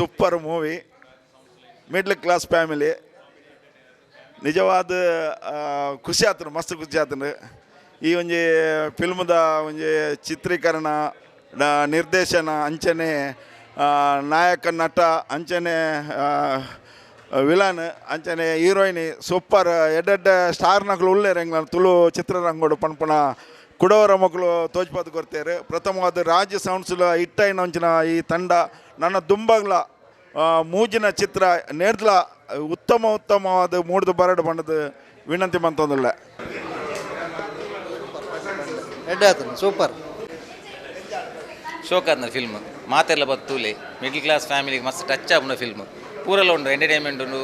Super movie. Middle class family ನಿಜವಾದ ಖುಷಿ ಆತನು, ಮಸ್ತ್ ಖುಷಿ ಆತನು. ಈ ಒಂಜಿ ಫಿಲ್ಮ್ದ ಒಂಜಿ ಚಿತ್ರೀಕರಣ, ನಿರ್ದೇಶನ ಅಂಚನೆ, ನಾಯಕ ನಟ ಅಂಚನೆ, ವಿಲನ್ ಅಂಚನೆ, ಹೀರೋಯಿನಿ ಸೂಪರ್. ಎಡ್ಡೆಡ್ಡೆ ಸ್ಟಾರ್ ನಕಲು ಉಳ್ಳೇರು ಹೆಂಗೆ ತುಳು ಚಿತ್ರರಂಗೋಡು ಪಣಪಣ ಕುಡವರ ಮಕ್ಕಳು ತೋಜ್ಪಾದು ಕೊಡ್ತಾರೆ. ಪ್ರಥಮವಾದ ರಾಜ್ಯ ಸೌಂಡ್ಸ್ಲ ಇಟ್ಟೈನ ಒಂಚಿನ ಈ ತಂಡ ನನ್ನ ದುಂಬಗ್ಲ ಮೂಜಿನ ಚಿತ್ರ ನೇರ್ಲ ಉತ್ತಮವಾದ ಮೂಡ್ದು ಬರಡು ಬಣ್ಣದ ವಿನಂತಿ ಮಂತೊಂದಿಲ್ಲ. ಸೂಪರ್ ಶೋಕಾದ್ನ ಫಿಲ್ಮ್ ಮಾತೆಲ್ಲ ಬತ್ತೂಲೆ ಮಿಡ್ಲ್ ಕ್ಲಾಸ್ ಫ್ಯಾಮಿಲಿಗೆ ಮಸ್ತ್ ಟಚ್ ಆಗುವ ಫಿಲ್ಮ್. ಪೂರೆಲ್ಲ ಉಂಡು, ಎಂಟರ್ಟೈನ್ಮೆಂಟ್ ಉಂಡು,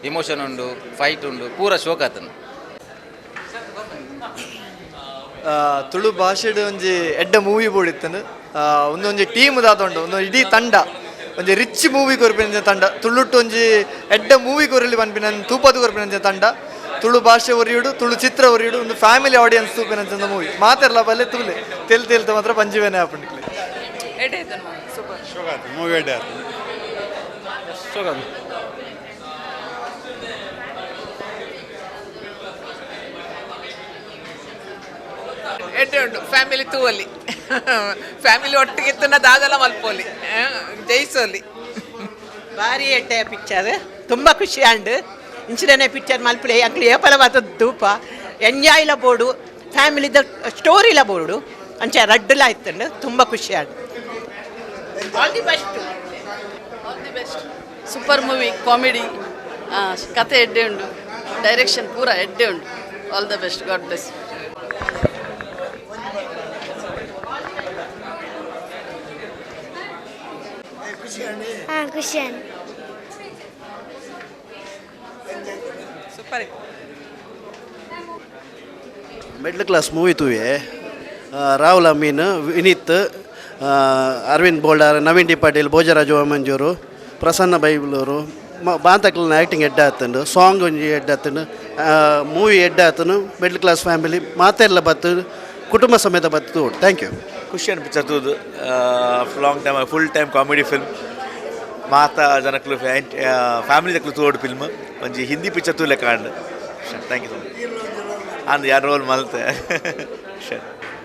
ಇಮೋಷನ್ ಉಂಡು, ಫೈಟ್ ಉಂಡು, ಪೂರ ಶೋಕಾತನು. ತುಳು ಭಾಷೆಡ್ ಒಂಜಿ ಎಡ್ಡ ಮೂವಿ ಬೋಡಿತ್ತನು. ಒಂದೊಂಜಿ ಟೀಮ್ ದಾತುಂಡು, ಒಂದು ಇಡೀ ತಂಡ ಒಂಜಿ ರಿಚ್ ಮೂವಿ ಕೊರ್ಪಿನ ತಂಡ. ತುಳುಟ್ಟು ಒಂಜಿ ಎಡ್ಡ ಮೂವಿ ಕೊರಲಿ ಪನ್ಪಿನ ತೂಪದು ಕೊರ್ಪಿನ ತಂಡ. ತುಳು ಭಾಷೆ ಒರಿಯುಡು, ತುಳು ಚಿತ್ರ ಒರಿಯುಡು, ಒಂದು ಫ್ಯಾಮಿಲಿ ಆಡಿಯನ್ಸ್ ತೂಪಿನ ಮೂವಿ. ಮಾತೆರ್ಲ ಬಲ್ಲೆ ತುಲೆ ತೆಲ್ತ ಮಾತ್ರ ಪಂಜಿವೇನೆ ಹಾಪಂಡಿಕ್ಲೆ ಮೂವಿ ಎಡ್ಡೆ ಉಂಟು ಫ್ಯಾಮಿಲಿ ತೂವಲ್ಲಿ ಫ್ಯಾಮಿಲಿ ಒಟ್ಟಿಗೆ ಇತ್ತನ್ನ ದಾದಲ ಮಲ್ಪೋಲಿ ಜಯಿಸೋಲಿ. ಭಾರಿ ಎಡ್ಡೆ ಪಿಕ್ಚರ್, ತುಂಬ ಖುಷಿ ಆಂಡು ಇಂಚಿನೇ ಪಿಕ್ಚರ್ ಮಲ್ಪಲೆ ಅಂಕ್ಲಿ ಏಪಲ ಬರ್ತದ ಧೂಪ ಎಂಜಾಯ್ಲ ಬೋರ್ಡು, ಫ್ಯಾಮಿಲಿದ ಸ್ಟೋರಿಲ ಬೋರ್ಡು ಅಂಚೆ ರಡ್ಡುಲ ಆಯ್ತಂಡು ತುಂಬ ಖುಷಿ ಆಂಡು. All the best. Super movie, comedy, ಕತೆ ಎಡ್ಡೆ ಉಂಡು, ಡೈರೆಕ್ಷನ್ ಪೂರ ಎಡ್ಡೆ ಉಂಡು. All the best, god bless. ಖುಷಿ ಸೂಪರ್. ಮಿಡ್ಲ್ ಕ್ಲಾಸ್ ಮೂವಿ ತೂವೆ ರಾಹುಲ್ ಅಮೀನ್, ವಿನೀತ್, ಅರವಿಂದ್ ಬೋಲ್ಡಾರ್, ನವೀನ್ ಡಿ ಪಾಟೀಲ್, ಭೋಜರಾಜು ಮಂಜೂರು, ಪ್ರಸನ್ನ ಬೈಬಲೂರು ಬಾಂತಕ್ಲನ ಆ್ಯಕ್ಟಿಂಗ್ ಎಡ್ಡ ಆತನು, ಸಾಂಗ್ ಒಂಜಿ ಎಡ್ಡ ಆತನು, ಮೂವಿ ಎಡ್ಡ ಆತನು. ಮಿಡ್ಲ್ ಕ್ಲಾಸ್ ಫ್ಯಾಮಿಲಿ ಮಾತೆಲ್ಲ ಬತ್ತು ಕುಟುಂಬ ಸಮೇತ ಬತ್ತು. Thank you. ಖುಷಿ ಪಿಕ್ಚರ್ ತೂದು long time full time comedy film. ಮಾತಾ ಜನಕ್ಕಲು ಫ್ಯಾಮಿಲಿ ದಕ್ಕಲು ತೋಡು ಫಿಲ್ಮ್ ಒಂಜಿ ಹಿಂದಿ ಪಿಕ್ಚರ್ ತೂಲೆ ಕಾಂಡ್. Thank you so much. ಅಂದು ಯಾರು ರೋಲ್ ಮಲ್ತೆ.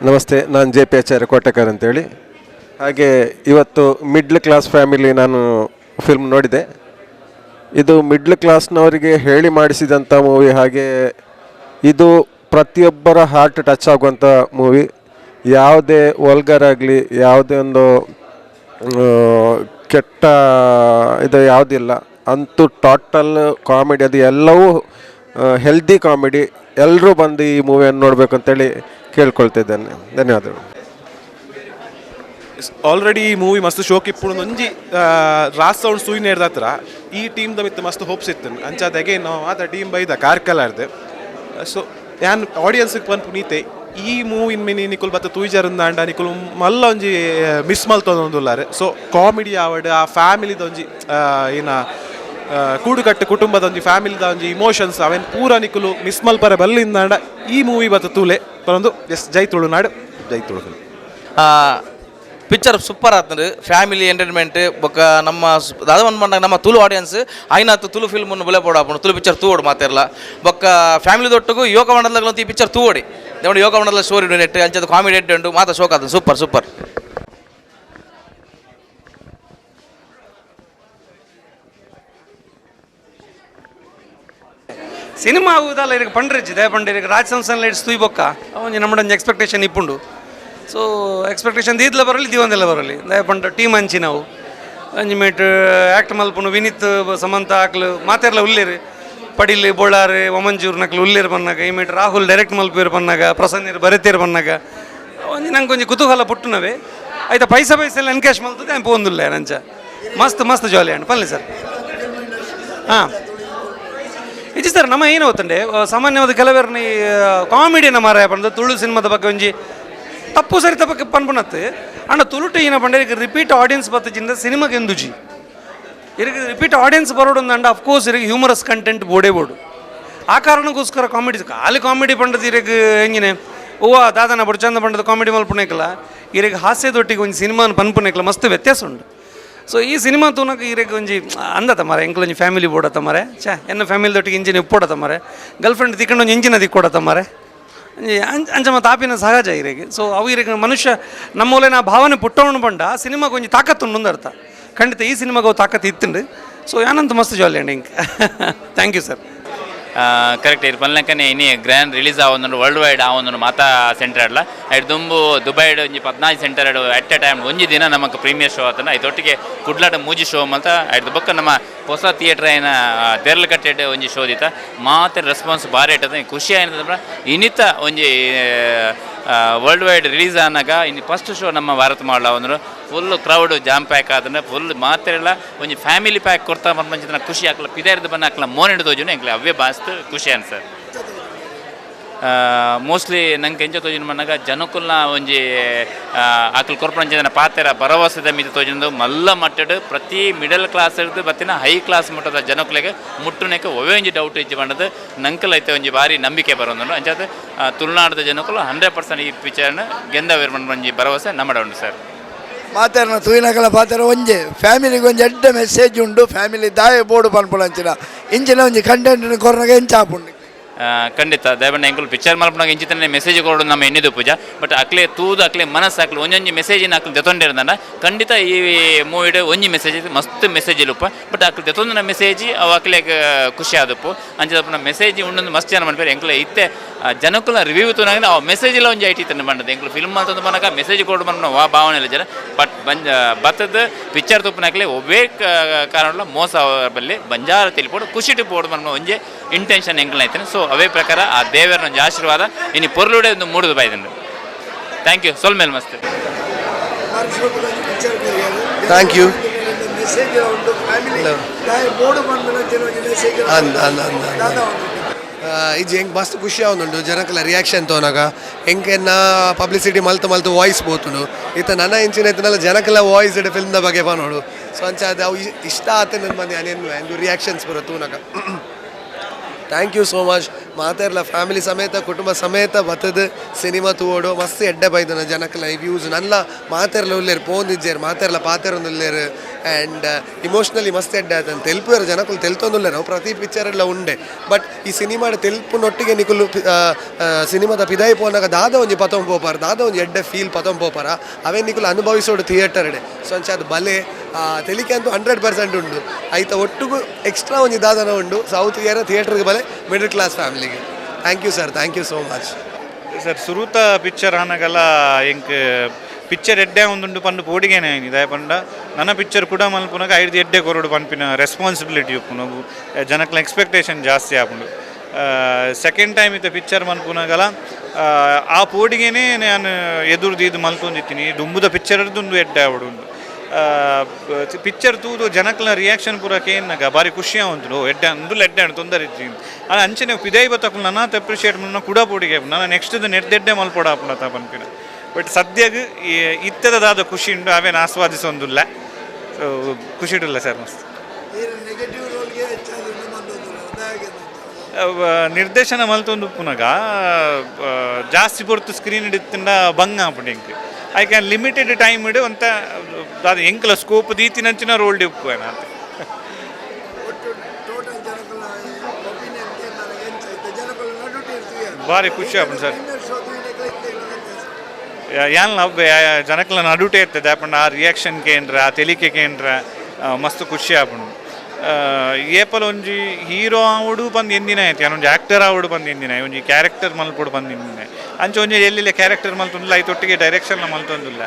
ನಮಸ್ತೆ, ನಾನು ಜೆ ಪಿ ಆಚಾರ್ಯ ಕೋಟೆಕರ್ ಅಂತೇಳಿ. ಹಾಗೆ ಇವತ್ತು ಮಿಡ್ಲ್ ಕ್ಲಾಸ್ ಫ್ಯಾಮಿಲಿ ನಾನು ಫಿಲ್ಮ್ ನೋಡಿದೆ. ಇದು ಮಿಡ್ಲ್ ಕ್ಲಾಸ್ನವರಿಗೆ ಹೇಳಿ ಮಾಡಿಸಿದಂಥ ಮೂವಿ. ಹಾಗೆ ಇದು ಪ್ರತಿಯೊಬ್ಬರ ಹಾರ್ಟ್ ಟಚ್ ಆಗುವಂಥ ಮೂವಿ. ಯಾವುದೇ ವಲ್ಗರ್ ಆಗಲಿ, ಯಾವುದೇ ಒಂದು ಕೆಟ್ಟ ಇದು ಯಾವುದಿಲ್ಲ, ಅಂತೂ ಟೋಟಲ್ ಕಾಮಿಡಿ, ಅದು ಎಲ್ಲವೂ ಹೆಲ್ದಿ ಕಾಮಿಡಿ. ಎಲ್ಲರೂ ಬಂದು ಈ ಮೂವಿಯನ್ನು ನೋಡಬೇಕು ಅಂತೇಳಿ ಕೇಳ್ಕೊಳ್ತಿದ್ದೇನೆ. ಧನ್ಯವಾದಗಳು. ಆಲ್ರೆಡಿ ಈ ಮೂವಿ ಮಸ್ತ್ ಶೋಕ್ ಇಪ್ಪು ಒಂಜಿ ರಾಸ್ ಸೌಂಡ್ ಸೂಯಿ ನೇರ್ದ ಹತ್ರ ಈ ಟೀಮ್ದ ಮಿತ್ತ ಮಸ್ತ್ ಹೋಪ್ಸ್ ಇತ್ತು ಅಂಚಾದಾಗೆ ನಾವು ಆತ ಟೀಮ್ ಬೈದ ಕಾರ್ಕಲಾರ್ದೆ. ಸೊ ಯಾನ್ ಆಡಿಯನ್ಸ್ಗೆ ಪನ್ಪು ನೀತೆ ಈ ಮೂವಿನ ಮಿನಿ ನಿಕುಲ್ ಬತ್ತ ತೂಜರಿಂದ ಅಂಡ ನಿಕುಲ್ ಮಲ್ಲ ಒಂಜಿ ಮಿಸ್ ಮಲ್ತೊಂದುಲ್ಲಾರೆ. ಸೊ ಕಾಮಿಡಿ ಆವಡ್ ಆ ಫ್ಯಾಮಿಲಿದ ಒಂಜಿ ಏನ ಕೂಡುಕಟ್ಟು ಕುಟುಂಬದ ಒಂಜಿ ಫ್ಯಾಮಿಲಿದ ಒಂಜಿ ಇಮೋಷನ್ಸ್ ಅವೇನು ಪೂರ ನಿಕುಲು ಮಿಸ್ ಮಲ್ಪರೆ ಬಲ್ಲಿಂದ ಈ ಮೂವಿ ಬತ್ತ ತೂಲೆ ಬರೊಂದು ಎಸ್ ಜೈ ತುಳುನಾಡು ಜೈ ತುಳು. ಪಿಕ್ಚರ್ ಸೂಪರ್ ಆಗ್ತದೆ. ಫ್ಯಾಮಿಲಿ ಎಂಟರ್ಟೈನ್ಮೆಂಟ್ ಬೊಕ್ಕ ನಮ್ಮ ದಾದ ಬಂದಾಗ ನಮ್ಮ ತುಳು ಆಡಿಯನ್ಸ್ ಆಯ್ನಾತು ತುಳು ಫಿಲ್ಮನ್ನು ಬೆಲೆ ಪೋಡಾಪುಂಡು ತುಳು ಪಿಕ್ಚರ್ ತೂವೋಡು ಮಾತೆಲ್ಲ ಬೊಕ್ಕ ಫ್ಯಾಮಿಲಿ ದೊಟ್ಟಿಗೂ ಯೋಗ ಮಂಡಲದಂತ ಈ ಪಿಕ್ಚರ್ ತೂವೋಡಿ ದೇವಡು ಯೋಗ ಮಂಡಲ ಸ್ಟೋರಿ ನೆಟ್ ಅಂಚದ ಕಾಮಿಡಿ ಎಡ್ ಉಂಟು ಮಾತ ಶೋಕ್ ಆಗ್ತದೆ. Super super. ಸಿನಿಮಾ ಆಗುವುದಲ್ಲ ಇದಕ್ಕೆ ಪಂಡ್ರಿಚ್ಚಿದೆ ಪಂಡಿರಿಗೆ ರಾಜ್ ಸಂಸ್ಥಾನ ಲೈಟ್ಸ್ ತೂಯಿ ಬೊಕ್ಕ ಒಂಜಿ ನಮ್ಮಡೊಂದು ಎಕ್ಸ್ಪೆಕ್ಟೇಷನ್ ಇಪ್ಪುಂಡು. ಸೊ ಎಕ್ಸ್ಪೆಕ್ಟೇಷನ್ ದೀದ್ಲ ಬರಲಿ ದಿವಂದೆಲ್ಲ ಬರಲಿ ದಯಪಂಡ ಟೀಮ್ ಹಂಚಿ ನಾವು ಅಂಜಿಮೇಟ್ ಆ್ಯಕ್ಟ್ ಮಲ್ಪುನು ವಿನೀತ್ ಸಮಂತ ಆಕ್ಲು ಮಾತೆರ್ಲ ಉಳ್ಳೇರು ಪಡಿಲಿ ಬೋಳಾರು ಒಮಂಜೂರು ನಕ್ಲು ಉಳ್ಳೇರು ಬನ್ನಾಗ ಇಮೇಟ್ ರಾಹುಲ್ ಡೈರೆಕ್ಟ್ ಮಲ್ಪೇರು ಬನ್ನಾಗ ಪ್ರಸನ್ನೀರು ಬರೆತೇರು ಬನ್ನಾಗ ಒಂಜಿ ನಂಗೆ ಒಂಜಿ ಕುತೂಹಲ ಪುಟ್ಟುನವೇ ಆಯ್ತಾ ಪೈಸೆಲ್ಲ ಎನ್ಕ್ಯಾಶ್ ಮಲ್ತದೆ ಅಂತ ಪೋಂದಿಲ್ಲ ನಂಚ ಮಸ್ತ್ ಮಸ್ತ್ ಜಾಲಿ ಅಂಡ್ ಪನ್ಲಿ ಸರ್. ಹಾಂ ಇಜಿ ಸರ್ ನಮ್ಮ ಏನು ಹೋತಂಡೆ ಸಾಮಾನ್ಯವಾದ ಕೆಲವರನ್ನ ಕಾಮಿಡಿನ ಮಾರಾಯ ಬಂದು ತುಳು ಸಿನಿಮಾದ ಬಗ್ಗೆ ಒಂಜಿ ತಪ್ಪು ಸರಿ ತಪ್ಪಕ್ಕೆ ಪನ್ಪುನತ್ತು ಅಣ್ಣ ತುಳುಟು ಏನ ಪಂಡ ಈಗ ರಿಪೀಟ್ ಆಡಿಯನ್ಸ್ ಬತ್ತಜಿಂದ ಸಿನಿಮಾಗೆ ಎಂದುಜಿ ಇರಿಗೆ ರಿಪೀಟ್ ಆಡಿಯನ್ಸ್ ಬರೋಡು ಅಂದ ಅಫ್ಕೋರ್ಸ್ ಇರಿಗೆ ಹ್ಯೂಮರಸ್ ಕಂಟೆಂಟ್ ಬೋಡೇ ಬೋಡು. ಆ ಕಾರಣಕ್ಕೋಸ್ಕರ ಕಾಮಿಡಿ ಖಾಲಿ ಕಾಮಿಡಿ ಪಂಡದ ಇರಿಗೆ ಹೆಂಗಿನೇ ಓ ದಾದನ ಬಡು ಚಂದ ಪಂಡದ ಕಾಮಿಡಿ ಮಲ್ಪುನೇಕಲ್ಲ ಇರಿಗೆ ಹಾಸ್ಯದೊಟ್ಟಿಗೆ ಒಂದು ಸಿನಿಮಾನ ಪನ್ಪುನೇಕಲ್ಲ ಮಸ್ತ್ ವ್ಯತ್ಯಾಸ ಉಂಟು. ಸೊ ಈ ಸಿನಿಮಾ ತೂನಕ ಈರೆಗೆ ಒಂಜಿ ಅಂದತ ಮರೆ ಎಂಕ್ಲು ಒಂಜಿ ಫ್ಯಾಮಿಲಿ ಬೋಡತ್ತ ಮರೆ ಎನ್ನ ಫ್ಯಾಮಿಲಿದೊಟ್ಟಿಗೆ ಇಂಜಿನ ಇಪ್ಪೋಡತ್ತ ಮರೆ ಗರ್ಲ್ ಫ್ರೆಂಡ್ ತಿಕ್ಕೊಂಡು ಒಂಜಿ ಇಂಜಿನ ದಿಕ್ಕೊಡತ್ತ ಮರೆ ಅಂಚ ಮತ್ತು ಆಪಿನ ಸಹಜ ಇರೆಗೆ. ಸೊ ಅವು ಇರೆಗೆ ಮನುಷ್ಯ ನಮ್ಮೂಲೆ ನಾ ಭಾವನೆ ಪುಟ್ಟವನು ಬಂಡ ಆ ಸಿನಿಮಾಗೆ ಒಂಜಿ ತಾಕತ್ತು ಅರ್ಥ. ಖಂಡಿತ ಈ ಸಿನಿಮಾಗೆ ಅವು ತಾಕತ್ತು ಇತ್ತುಂಡು. ಸೊ ಯಾನಂತ ಮಸ್ತ್ ಜಾಲಿ ಅಂಡ್ ಇಂಕ್. Thank you sir. ಕರೆಕ್ಟ್ ಇರು ಪಲ್ನಕನೆ ಇನಿ ಗ್ರ್ಯಾಂಡ್ ರಿಲೀಸ್ ಆವೊಂದು ವರ್ಲ್ಡ್ ವೈಡ್ ಆವೊಂದು ಮಾತಾ ಸೆಂಟರ್ ಅಡ್ಲ ಐಟ್ ದುಂಬು ದುಬೈಡ್ ಒಂಜಿ 14 ಸೆಂಟರ್ ಅಟ್ ಎ ಟೈಮ್ ಒಂಜಿ ದಿನ ನಮಗೆ ಪ್ರೀಮಿಯರ್ ಶೋ ಆತನ ಐತೊಟ್ಟಿಗೆ ಕುಡ್ಲಾಟ ಮೂಜಿ ಶೋ ಅಂತ ಐದು ಬೊಕ್ಕ ನಮ್ಮ ಹೊಸ ಥಿಯೇಟ್ರ್ ಏನ ತೆರ್ಲಕಟ್ಟೆ ಒಂಜಿ ಶೋ ದಿತ್ತ ಮಾತ್ರ ರೆಸ್ಪಾನ್ಸ್ ಭಾರಿ ಇಟ್ಟದ ಖುಷಿ ಆಯ್ತದ ಇನ್ನಿತ ಒಂಜಿ ವರ್ಲ್ಡ್ ವೈಡ್ ರಿಲೀಸ್ ಆನಾಗ ಇನ್ನು ಫಸ್ಟ್ ಶೋ ನಮ್ಮ ಭಾರತ ಮಾಡಲ ಅಂದ್ರೆ ಫುಲ್ ಕ್ರೌಡ್ ಜಾಮ್ ಪ್ಯಾಕ್ ಆದ್ರೆ ಫುಲ್ ಮಾತ್ರೆಲ್ಲ ಒಂಜಿ ಫ್ಯಾಮಿಲಿ ಪ್ಯಾಕ್ ಕೊಡ್ತಾ ಮಂಚಿನ ಖುಷಿ ಹಾಕಲ್ಲ ಪಿದಾರ್ದು ಬನ್ನ ಹಾಕಲ್ಲ ಮೋನ್ ಹಿಡಿದೋಜು ಎಂಕ್ಲೆ ಅವೇ ಬಾಸ್ತು ಖುಷಿ ಅನ್ಸರ್. ಮೋಸ್ಟ್ಲಿ ನಂಗೆ ಎಂಚ ತೋಜಿನ ಮನ್ನಾಗ ಜನಕ್ಕಲ್ನ ಒಂಜಿ ಆಕಲ್ ಕೊರ್ಪಂಚನ ಪಾತ್ರ ಭರವಸೆದ ಮಿತಿ ತೋಜಿಂದು ಮಲ್ಲ ಮಟ್ಟಡು ಪ್ರತಿ ಮಿಡಲ್ ಕ್ಲಾಸ್ ಹಿಡಿದು ಬತ್ತಿನ ಹೈ ಕ್ಲಾಸ್ ಮಟ್ಟದ ಜನಕ್ಕಲಿಗೆ ಮುಟ್ಟುನಕ್ಕೆ ಒವೇ ಒಂಜಿ ಡೌಟ್ ಇಜ್ಜಿ ಬಂದದ್ದು ನಂಕಲ್ ಐತೆ ಒಂಜಿ ಭಾರಿ ನಂಬಿಕೆ ಬರೋದು ಅಂಚಾದ ತುಳುನಾಡದ ಜನಕ್ಕಲು 100% ಈ ಪಿಕ್ಚರ್ನ ಗೆಂದವೇರ್ ಒಂಜಿ ಭರವಸೆ ನಮ್ಮಡ ಉಂಟು ಸರ್. ಮಾತಾಡಿನ ತೂಯಿನಕಲ ಪಾತ್ರ ಒಂಜೆ ಫ್ಯಾಮಿಲಿಗೆ ಒಂಜಿ ಎಡ್ಡ ಮೆಸೇಜ್ ಉಂಡು ಫ್ಯಾಮಿಲಿ ದಾಯ ಬೋರ್ಡು ಪನ್ಪುಳಂಚಿನ ಇಂಚಿನ ಒಂಜಿ ಕಂಟೆಂಟ್ ಕೊರನಾಗ ಎಂಚಾಪುಂಡು ಖಂಡಿತ ದಯಬಣ್ಣ ಎಂಕಲ್ ಪಿಕ್ಚರ್ ಮಲ್ಪನಾಗ ಇಂಚಿತನೇ ಮೆಸೇಜ್ ಕೊಡೋದು ನಮ್ಮ ಎನ್ನಿದು ಪೂಜಾ ಬಟ್ ಅಕ್ಲೆ ತೂದು ಅಕ್ಲೆ ಮನಸ್ಸು ಹಾಕ್ಲಿ ಒಂದೊಂದು ಮೆಸೇಜಿನ ಹಾಕಲು ತೆತ್ತೊಂಡಿರ್ದಾನ ಖಂಡಿತ ಈ ಮೂವಿಡ್ ಒಂಜಿ ಮೆಸೇಜ್ ಮಸ್ತ್ ಮೆಸೇಜ್ ಇಲ್ಲಪ್ಪ ಬಟ್ ಅಕ್ಲೆ ತೆತ್ತೊಂದಿನ ಮೆಸೇಜ್ ಅವು ಅಕ್ಲೆ ಖುಷಿ ಆದಪ್ಪು ಅಂಚದಪ್ಪ ಮೆಸೇಜ್ ಉಂಡೊಂದು ಮಸ್ತ್ ಜನ ಮಾಡ್ತಾರೆ ಎಂಕ್ಲೆ ಇತ್ತೆ ಜನಕ್ಕೂ ರಿವ್ಯೂ ತೋನಾಗ ಆ ಮೆಸೇಜ್ ಇಲ್ಲ ಒಂಜಿ ಐಟಿ ತಂದು ಬಂದದ್ದು ಎಂಕ್ಲು ಫಿಲ್ಮ್ ಅಂತಂದು ಮನಕ ಮೆಸೇಜ್ ಕೊಡು ಬಂದು ವಾ ಭಾವನೆ ಇಲ್ಲ ಜನ ಬಟ್ ಬತ್ತದ ಪಿಕ್ಚರ್ ತುಪ್ಪನಾಕ್ಲೆ ಒಬ್ಬೇ ಕಾರಣ ಮೋಸ ಬಲ್ಲಿ ಬಂಜಾರ ತಿಳ್ಕೊಂಡು ಖುಷಿ ಟಿಪ್ಪು ಓಡು ಬಂದು ಒಂಜೆ ಇಂಟೆನ್ಷನ್ ಎಂಕ್ಲ ಐತೇನೆ. ಸೊ ಅವೇ ಪ್ರಕಾರ ಆ ದೇವರ ಒಂದು ಆಶೀರ್ವಾದ ಇನ್ನು ಪೊರ್ಲುಡೆ ಒಂದು ಮೂಡುದು ಬಾಯ್ದಂಡು. ಥ್ಯಾಂಕ್ ಯು ಸೊಲ್ ಮೇಲೆ ಮಸ್ತ್. Thank you. ಇದು ಹೆಂಗೆ ಮಸ್ತ್ ಖುಷಿ ಆವೊಂದುಂಡು ಜನಕ್ಕೆಲ್ಲ ರಿಯಾಕ್ಷನ್ ತೋನಾಗ ಹೆಂಗೆನ್ನ ಪಬ್ಲಿಸಿಟಿ ಮಲ್ತು ವಾಯ್ಸ್ ಬೋತುಂಡು ಇತ್ತ ನನ್ನ ಇಂಚಿನ ಇತ್ತನಲ್ಲ ಜನಕ್ಕೆಲ್ಲ ವಾಯ್ಸ್ ಇಡು ಫಿಲ್ಮ್ದ ಬಗ್ಗೆ ನೋಡು. ಸೊ ಅಂಚ ಅದು ಅವು ಇಷ್ಟ ಆತ ನನ್ನ ಮಂದಿ ಅನೇನು ರಿಯಾಕ್ಷನ್ಸ್ ಬರೋ ತೂನಾಗ. Thank you so much. ಮಾತಾಡಲ್ಲ ಫ್ಯಾಮಿಲಿ ಸಮೇತ ಕುಟುಂಬ ಸಮೇತ ಬತ್ತದ ಸಿನಿಮಾ ತೂಡು ಮಸ್ತ್ ಎಡ್ಡೆ ಬೈದನ ಜನಕ್ಕೆಲ್ಲ ವ್ಯೂಸ್ ನಲ್ಲ ಮಾತಾಡಲ್ಲ ಉಳ್ಳೇರು ಫೋನ್ ಇಜ್ಜೇರು ಮಾತಾಡಲ್ಲ ಪಾತೆರೊಂದುಲ್ಲೇರು ಆ್ಯಂಡ್ ಇಮೋಷ್ನಲಿ ಮಸ್ತ್ ಎಡ್ಡೆ ಆಯ್ತು ತೆಲ್ಪುವರು ಜನಕ್ಕಳು ತೆಲ್ತೊಂದುಲ್ಲೇರು ಅವು ಪ್ರತಿ ಪಿಕ್ಚರೆಲ್ಲ ಉಂಡೆ ಬಟ್ ಈ ಸಿನಿಮಾಡ ತೆಲ್ಪುನೊಟ್ಟಿಗೆ ನಿಕುಲು ಸಿನಿಮಾದ ಪಿದಾಯಿ ಪೋನಾಗ ದಾದ ಒಂಜಿ ಪತೊಂ ಪೋಪಾರ ದಾದ ಒಂಜಿ ಎಡ್ಡೆ ಫೀಲ್ ಪತೊಂ ಪೋಪಾರ ಅವೇ ನಿಕುಲು ಅನುಭವಿಸೋಡು ಥಿಯೇಟರ್ಡೆ. ಸೊ ಅಂಚ ಅದು ಬಲೆ ತೆಲಿಕೆ ಅಂತೂ 100% ಉಂಡು ಆಯ್ತಾ ಒಟ್ಟಿಗೂ ಎಕ್ಸ್ಟ್ರಾ ಒಂಜಿ ದಾದನ ಉಂಡು ಸೌತ್ ಏರ ಥಿಯೇಟರ್ಗೆ ಬಲೆ ಮಿಡಲ್ ಕ್ಲಾಸ್ ಫ್ಯಾಮಿಲಿಗೆ. Thank you sir, thank you so much sir. ಸುರುತ ಪಿಕ್ಚರ್ ಆನಾಗಲ್ಲ ಎಂಕ್ ಪಿಕ್ಚರ್ ಎಡ್ಡೆ ಒಂದುಂಡು ಪಂಡು ಪೋಡಿಗೆನೆ ಆಗಿದೆ ಪಂಡ ನನ್ನ ಪಿಕ್ಚರ್ ಕೂಡ ಮಲ್ಪುನಾಗ ಐದು ಎಡ್ಡೆ ಕೊರಡು ಪನ್ಪಿನ ರೆಸ್ಪಾನ್ಸಿಬಿಲಿಟಿ ಉಪ್ಪುನ ಜನಕ್ಲ ಎಕ್ಸ್ಪೆಕ್ಟೇಷನ್ ಜಾಸ್ತಿ ಆಪುಂಡು. ಸೆಕೆಂಡ್ ಟೈಮ್ ಇತ್ತ ಪಿಕ್ಚರ್ ಮಲ್ಪುನಾಗಲ್ಲ ಆ ಪೋಡಿಗೆನೇ ನಾನು ಎದುರ್ದು ಇದು ಮಲ್ತೊಂದಿತ್ತೀನಿ ದುಂಬುದ ಪಿಕ್ಚರ್ದು ಎಡ್ಡೆ ಆವಡುಂಡು ಪಿಕ್ಚರ್ ತೂದು ಜನಕ್ಲ ರಿಯಾಕ್ಷನ್ ಪೂರಕ್ಕೆ ಏನಾಗ ಭಾರಿ ಖುಷಿ ಆವಂತು ಎಡ್ಡೆ ಅಂದುಲ್ಲ ಎಡ್ಡೆ ಅಣ್ಣ ತೊಂದರೆ ಇದ್ದೀನಿ ಅದು ಅಂಚನೆ ಪಿದೈ ಬತ್ತಕ್ಕೂ ನನ್ನ ಅಪ್ರಿಷಿಯೇಟ್ ನನ್ನ ಕೂಡ ಪೋಡಿಗೆ ನಾನು ನೆಕ್ಸ್ಟ್ ನೆಡ್ದೆಡ್ಡೆ ಮಲ್ಪೋಡ ಆಪುನತ ಪನ್ಪಿನ ಬಟ್ ಸದ್ಯಗೆ ಇತ್ತದಾದ ಖುಷಿ ಉಂಟು ಅವೇನು ಆಸ್ವಾದಿಸೊಂದಿಲ್ಲ. ಸೊ ಖುಷಿ ಇಟ್ಟಿಲ್ಲ ಸರ್ ಮಸ್ತ್. ನಿರ್ದೇಶನ ಮಲ್ತೊಂದು ಉಪ್ಪುನಾಗ ಜಾಸ್ತಿ ಪೊರ್ತು ಸ್ಕ್ರೀನ್ ಹಿಡಿತಿಂದ ಬಂಗ ಆಪುಂಡು ಎಂಕ್ ಐ ಕ್ಯಾನ್ ಲಿಮಿಟೆಡ್ ಟೈಮ್ ಇಡು ಅಂತ ಅದು ಎಂಕ್ಲ ಸ್ಕೋಪ್ ದೀತಿನಂಚಿನ ರೋಲ್ಡ್ ಉಪ್ಪು ಏನಂತ ಭಾರಿ ಖುಷಿ ಆಪುಂಡು ಸರ್. ಏನ್ ಜನಕ್ಲ ನಡುಟೆ ಇರ್ತದೆ ಆಪಂಡ ಆ ರಿಯಾಕ್ಷನ್ ಕೇಂದ್ರ ಆ ತೆಲಿಕೆ ಕೇಂದ್ರ ಮಸ್ತ್ ಖುಷಿ ಆಪುಂಡು. ಏಪಲ್ ಒಂಜಿ ಹೀರೋ ಆವಡು ಬಂದು ಎಂದಿನ ಆಯ್ತು ಏನೊಂದು ಆ್ಯಕ್ಟರ್ ಆವಡು ಬಂದು ಎಂದಿನ ಒಂಜಿ ಕ್ಯಾರೆಕ್ಟರ್ ಮಲ್ಪೊಡು ಬಂದು ಎಂದಿನ ಅಂಚೆ ಒಂಜಿ ಎಲ್ಲಿ ಕ್ಯಾರೆಕ್ಟರ್ ಮಲ್ತೊಂದಿಲ್ಲ ಐತೊಟ್ಟಿಗೆ ಡೈರೆಕ್ಷನ್ ಮಲ್ತೊಂದಿಲ್ಲ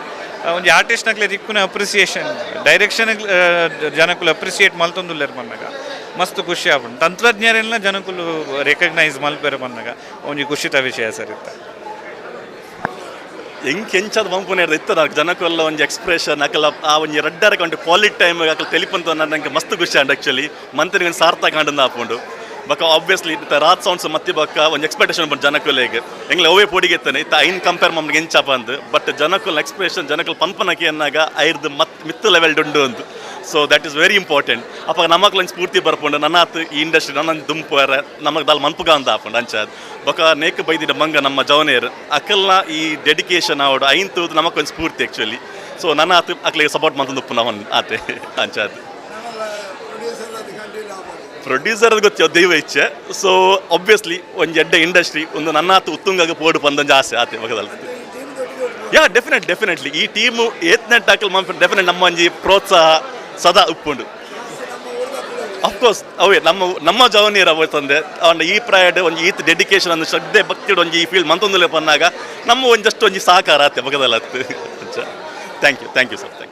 ಒಂಜಿ ಆರ್ಟಿಸ್ಟ್ನಕ್ಲೆ ದಿಕ್ಕುನ ಅಪ್ರಿಸಿಯೇಷನ್ ಡೈರೆಕ್ಷನ್ ಜನಕ್ಕಲು ಅಪ್ರಿಸಿಯೇಟ್ ಮಲ್ತೊಂದಿಲ್ಲರು ಬಂದಾಗ ಮಸ್ತ್ ಖುಷಿ ಆಪುಂಡು. ತಂತ್ರಜ್ಞರೆಲ್ಲ ಜನಕ್ಕಲು ರೆಕಗ್ನೈಸ್ ಮಲ್ಪೇರು ಬಂದಾಗ ಒಂಜಿ ಖುಷಿತ ವಿಷಯ ಸರ್ ಇತ್ತ. ಹೆಂಗೆ ಹೆಂಚದ ಬಂಪುನ ಇತ್ತು నాకు ಜನಕ್ಕೆಲ್ಲ ಒಂದು ಎಕ್ಸ್ಪ್ರೆಷನ್ ಅಕಲ್ಲ ಆ ಒಂದು ರಡ್ಡರ ಕಂಡು ಕ್ವಾಲಿಟಿ ಟೈಮ್ ಅಕಲ್ ತೆಲಿಪಂತ ನನಗೆ ಮಸ್ತ್ ಖುಷಿ ಆಂಡ್ ಆ್ಯಕ್ಚುಲಿ ಮಂತ್ರಿ ಒಂದು ಸಾರ್ಥಕ ಆಂಡ್ ಆಪುಂಡು ಬಕ್ಕ ಆಬ್ವಿಯಸ್ಲಿ ಇತ್ತ ರಾತ್ ಸೌಂಡ್ಸ್ ಮತ್ತೆ ಬಕ್ಕ ಒಂದು ಎಕ್ಸ್ಪೆಕ್ಟೇಷನ್ ಬಂದು ಜನಕ್ಕೂಲೆಗೆ ಹೆಂಗೆ ಅವೇ ಪೋಡಿಗೆತ್ತಾನೆ ಇತ್ತ ಐನ್ ಕಂಪೇರ್ ಮಮ್ಗೆ ಹೆಂಚಪ್ಪ ಅಂದು ಬಟ್ ಜನಕ್ಕೂ ಎಕ್ಸ್ಪ್ರೆಷನ್ ಜನಕ್ಕಲ್ಲಿ ಪಂಪನಕ್ಕೆ ಅನ್ನಾಗ ಐರ್ದು ಮಿತ್ತು ಲೆವೆಲ್ ಉಂಡು ಅಂದು. So that is very important ಅಪ್ಪ ನಮಕ್ಲ ಸ್ಫೂರ್ತಿ ಬರ್ಪುಂಡು ನನ್ನಾತು ಈ ಇಂಡಸ್ಟ್ರಿ ನನ್ನ ದುಂಪುವರ ನಮಗೆ ದಾಲ್ ಮನ್ಪುಗ ಅಂತ ಆಪುಂಡು ಅಂಚಾದ ಬೊಕ ನೇಕ್ ಬೈದಿದ್ದ ಮಂಗ ನಮ್ಮ ಜವನೇರು ಅಕಲ್ನ ಈ ಡೆಡಿಕೇಶನ್ ಆವಡು ಐನ್ ತೂದು ನಮಗೊಂದು ಸ್ಫೂರ್ತಿ ಆ್ಯಕ್ಚುಲಿ. ಸೊ ನನ್ನ ಆತು ಅಕ್ಲಿಗೆ ಸಪೋರ್ಟ್ ಮಂತಂದು ಉಪ್ಪು ನಾವು ಆತೆ ಅಂಚಾದ ಪ್ರೊಡ್ಯೂಸರ್ ಗೊತ್ತೋ ದೈವ ಇಚ್ಛೆ. ಸೊ ಆಬ್ವಿಯಸ್ಲಿ ಒಂದು ಎಡ್ಡೆ ಇಂಡಸ್ಟ್ರಿ ಒಂದು ನನ್ನ ಆತು ಉತ್ತುಂಗಾಗ ಪೋಡು ಬಂದಂಜ ಆಸೆ ಆತೆ ಮಗದಲ್ಲ. ಯಾ ಡೆಫಿನೆಟ್ಲಿ ಈ ಟೀಮು ಏತ್ನೆಟ್ ಹಾಕಲ್ ಡೆಫಿನೆಟ್ ನಮ್ಮ ಒಂಜಿ ಪ್ರೋತ್ಸಾಹ ಸದಾ ಉಪ್ಪುಂಡು. ಅಫ್ಕೋರ್ಸ್ ಅವೇ ನಮ್ಮ ಜವನೀರ ತಂದೆ ಅವನ ಈ ಪ್ರಾಯಡ್ ಒಂದು ಈತ್ ಡೆಡಿಕೇಶನ್ ಅಂದ್ರೆ ಶ್ರದ್ಧೆ ಭಕ್ತಿ ಒಂಜಿ ಈ ಫೀಲ್ಡ್ ಮಂತೊಂದುಲೆ ಬಂದಾಗ ನಮ್ಮ ಒಂಜಷ್ಟು ಒಂಜಿ ಸಹಕಾರ ಆತೆ ಮಗದಲ್ಲ. Thank you sir, thank you.